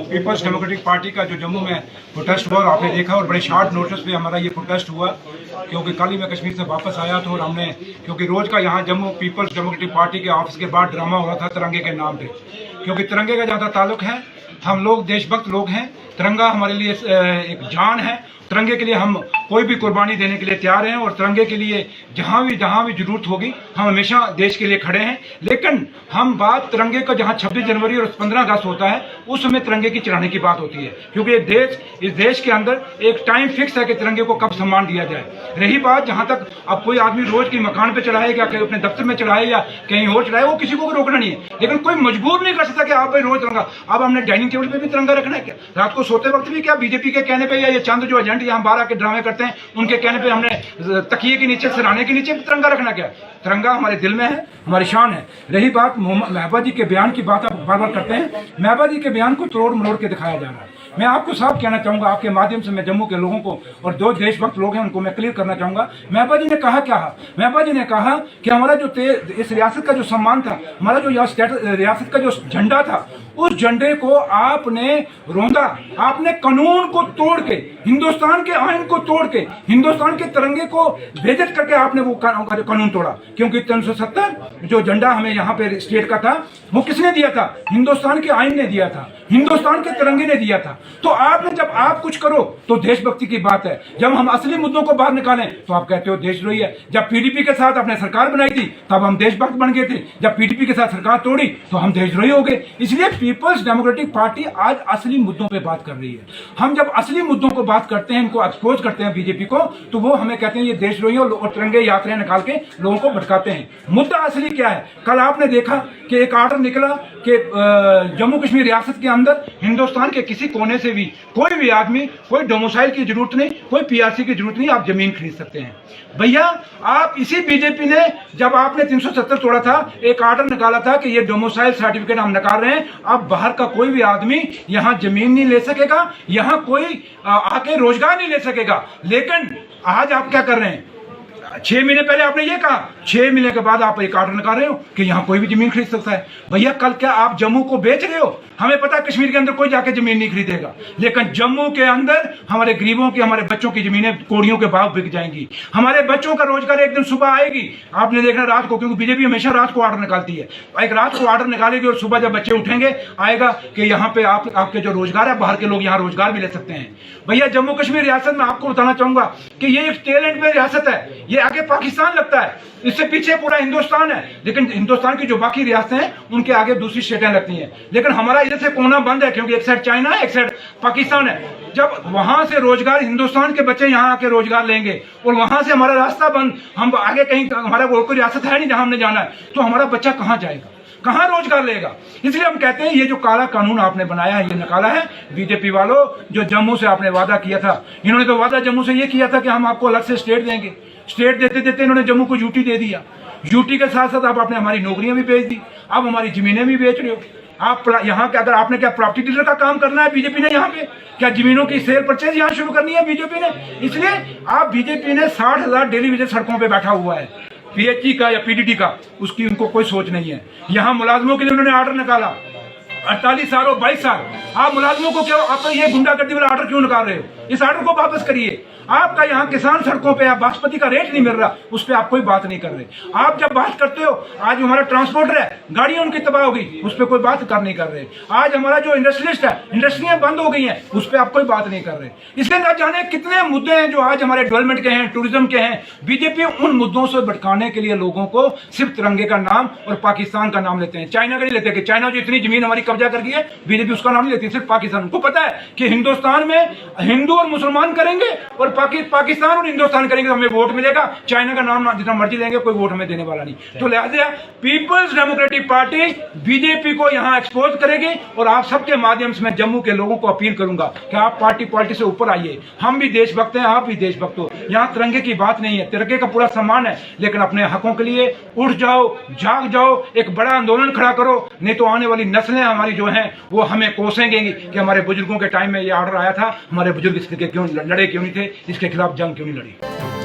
Peoples democratic party का जो जम्मू में प्रोटेस्ट हुआ और आपने देखा और बड़े शार्ट नोटिस पे हमारा ये प्रोटेस्ट हुआ, क्योंकि कल ही मैं कश्मीर से वापस आया था और हमने क्योंकि रोज़ का यहाँ जम्मू पीपल्स डेमोक्रेटिक पार्टी के ऑफिस के बाहर ड्रामा हो रहा था तिरंगे के नाम पे, क्योंकि तिरंगे का ज़्यादा ताल्लुक है। हम लोग देशभक्त लोग हैं, तिरंगा हमारे लिए एक जान है। तिरंगे के लिए हम कोई भी कुर्बानी देने के लिए तैयार हैं और तिरंगे के लिए जहाँ भी जरूरत होगी हम हमेशा देश के लिए खड़े हैं। लेकिन हम बात तिरंगे का जहाँ 26 जनवरी और 15 अगस्त होता है उस समय तिरंगे की चढ़ाने की बात होती है, क्योंकि इस देश के अंदर एक टाइम फिक्स है कि तिरंगे को कब सम्मान दिया जाए। रही बात जहाँ तक अब कोई आदमी रोज की मकान पे चढ़ाए या कहीं अपने दफ्तर में चढ़ाए या कहीं और चढ़ाए, वो किसी को रोकना नहीं है, लेकिन कोई मजबूर नहीं कर सकता कि आप भाई रोज तिरंगा। अब हमने डाइनिंग टेबल पे भी तिरंगा रखना है क्या? रात को सोते वक्त भी क्या बीजेपी के कहने पे या ये चंद जो एजेंट यहाँ बाहर आके ड्रामे करते हैं उनके कहने पे हमने तकिए के नीचे सिरहाने के नीचे तिरंगा रखना क्या? तिरंगा हमारे दिल में है, हमारी शान है। रही बात महबूबा जी के बयान की बात आप बार बार करते हैं, महबूबा जी के बयान को तोड़ मरोड़ के दिखाया जा रहा है। मैं आपको साफ कहना चाहूंगा, आपके माध्यम से मैं जम्मू के लोगों को और जो देशभक्त लोग हैं उनको मैं क्लियर करना चाहूंगा। महबूबा जी ने कहा क्या? महबूबा जी ने कहा कि हमारा जो इस रियासत का जो सम्मान था, हमारा जो रियासत का जो झंडा था, उस झंडे को आपने रौंदा, आपने कानून को तोड़ के, हिंदुस्तान के आइन को तोड़ के, हिंदुस्तान के तिरंगे को बेइज्जत करके आपने वो कानून तोड़ा। क्योंकि 370 जो झंडा हमें यहाँ पे स्टेट का था वो किसने दिया था? हिंदुस्तान के आइन ने दिया था, हिंदुस्तान के तिरंगे ने दिया था। तो आपने जब आप कुछ करो तो देशभक्ति की बात है, जब हम असली मुद्दों को बाहर निकालें तो आप कहते हो देशद्रोही है। जब पीडीपी के साथ आपने सरकार बनाई थी तब हम देशभक्त बन गए थे, जब पीडीपी के साथ सरकार तोड़ी तो हम देशद्रोही हो गए। इसलिए पीपल्स डेमोक्रेटिक पार्टी आज असली मुद्दों पे बात कर रही है। हम जब असली मुद्दों को बात करते हैं, इनको एक्सपोज करते हैं बीजेपी को, तो वो हमें कहते हैं ये देशद्रोही और तिरंगे यात्राएं निकाल के लोगों को भटकाते हैं। मुद्दा असली क्या है? कल आपने देखा कि एक आर्डर निकला कि जम्मू कश्मीर रियासत के अंदर हिंदुस्तान के किसी कोने से भी कोई भी आदमी, कोई डोमिसाइल की जरूरत नहीं, कोई पीआरसी की जरूरत नहीं, आप जमीन खरीद सकते हैं। भैया आप इसी बीजेपी ने जब आपने 370 तोड़ा था एक आर्डर निकाला था कि ये डोमिसाइल सर्टिफिकेट हम निकाल रहे हैं, अब बाहर का कोई भी आदमी यहाँ जमीन नहीं ले सकेगा, यहाँ कोई आके रोजगार नहीं ले सकेगा। लेकिन आज आप क्या कर रहे हैं? 6 महीने पहले आपने ये कहा, 6 महीने के बाद आप एक आर्डर निकाल रहे हो कि यहाँ कोई भी जमीन खरीद सकता है। भैया कल क्या आप जम्मू को बेच रहे हो? हमें पता है कश्मीर के अंदर कोई जाके जमीन नहीं खरीदेगा, लेकिन जम्मू के अंदर हमारे गरीबों की, हमारे बच्चों की जमीनें कोड़ियों के भाव बिक जाएंगी, हमारे बच्चों का रोजगार एक दिन सुबह आएगी। आपने देखना रात को, क्योंकि बीजेपी हमेशा रात को आर्डर निकालती है, एक रात को आर्डर निकालेगी और सुबह जब बच्चे उठेंगे आएगा कि यहाँ पे आपके जो रोजगार है, बाहर के लोग यहाँ रोजगार भी ले सकते हैं। भैया जम्मू कश्मीर रियासत में आपको बताना चाहूंगा कि ये एक टेल एंड पे रियासत है, ये आगे पाकिस्तान लगता है, इससे पीछे पूरा हिंदुस्तान है, लेकिन हिंदुस्तान की जो बाकी रियासतें हैं उनके आगे दूसरी स्टेटें लगती हैं। लेकिन हमारा इधर से कोना बंद है, क्योंकि एक साइड चाइना है, एक साइड पाकिस्तान है। जब वहां से रोजगार, हिंदुस्तान के बच्चे यहाँ आके रोजगार लेंगे और वहां से हमारा रास्ता बंद, हम आगे कहीं, हमारा कोई रियासत है नहीं जहां हमने जाना है, तो हमारा बच्चा कहाँ जाएगा, कहां रोजगार लेगा? इसलिए हम कहते हैं ये जो काला कानून आपने बनाया है, ये निकाला है बीजेपी वालों, जो जम्मू से आपने वादा किया था। इन्होंने तो वादा जम्मू से ये किया था कि हम आपको अलग से स्टेट देंगे, स्टेट देते देते इन्होंने जम्मू को यूटी दे दिया। यूटी के साथ साथ आप आपने हमारी नौकरियां भी बेच दी, अब हमारी जमीनें भी बेच रहे हो। आप यहाँ के, अगर आपने क्या प्रॉपर्टी डीलर का काम करना है बीजेपी ने, यहाँ पे क्या जमीनों की सेल परचेज यहाँ शुरू करनी है बीजेपी ने? इसलिए आप बीजेपी ने 60,000 डेली वेजेस सड़कों पे बैठा हुआ है, पीएचई का या पीडीटी का, उसकी उनको कोई सोच नहीं है। यहाँ मुलाजमों के लिए उन्होंने आर्डर निकाला 48 साल और 22 साल। आप मुलाजमों को क्या, आप ये गुंडागर्दी वाला आर्डर क्यों निकाल रहे हो? इस आर्डर को वापस करिए। आपका यहाँ किसान सड़कों पे, बासमती का रेट नहीं मिल रहा, उस पर आप कोई बात नहीं कर रहे। आप जब बात करते हो, आज हमारा ट्रांसपोर्टर है, गाड़ियां उनकी तबाह हो गई, उस पर कोई बात नहीं कर रहे। आज हमारा जो इंडस्ट्रियलिस्ट है, इंडस्ट्रियां बंद हो गई हैं, उस पर आप कोई बात नहीं कर रहे। इसलिए न जाने कितने मुद्दे हैं जो आज हमारे डेवलपमेंट के हैं, टूरिज्म के हैं। बीजेपी उन मुद्दों से भटकाने के लिए लोगों को सिर्फ तिरंगे का नाम और पाकिस्तान का नाम लेते हैं, चाइना का नहीं लेते। कि चाइना जो इतनी जमीन हमारी कब्जा कर गई है, बीजेपी उसका नाम नहीं लेती, सिर्फ पाकिस्तान। उनको पता है कि हिंदुस्तान में हिंदू और मुसलमान करेंगे और पाकिस्तान और हिंदुस्तान करेंगे तो हमें वोट मिलेगा। चाइना का नाम जितना मर्जी लेंगे कोई वोट हमें देने वाला नहीं। तो लिहाजा पीपल्स डेमोक्रेटिक पार्टी बीजेपी को यहां एक्सपोज करेगी और आप सबके माध्यम से मैं जम्मू के लोगों को अपील करूंगा कि आप पार्टी से ऊपर आइए। हम भी देशभक्त हैं, आप भी देशभक्त हो। यहाँ तिरंगे की बात नहीं है, तिरंगे का पूरा सम्मान है, लेकिन अपने हकों के लिए उठ जाओ, जाग जाओ, एक बड़ा आंदोलन खड़ा करो, नहीं तो आने वाली नस्लें हमारी जो हैं वो हमें कोसेंगे कि हमारे बुजुर्गों के टाइम में ये आर्डर आया था, हमारे बुजुर्ग इसके क्यों लड़े क्यों नहीं थे, इसके खिलाफ जंग क्यों नहीं लड़ी।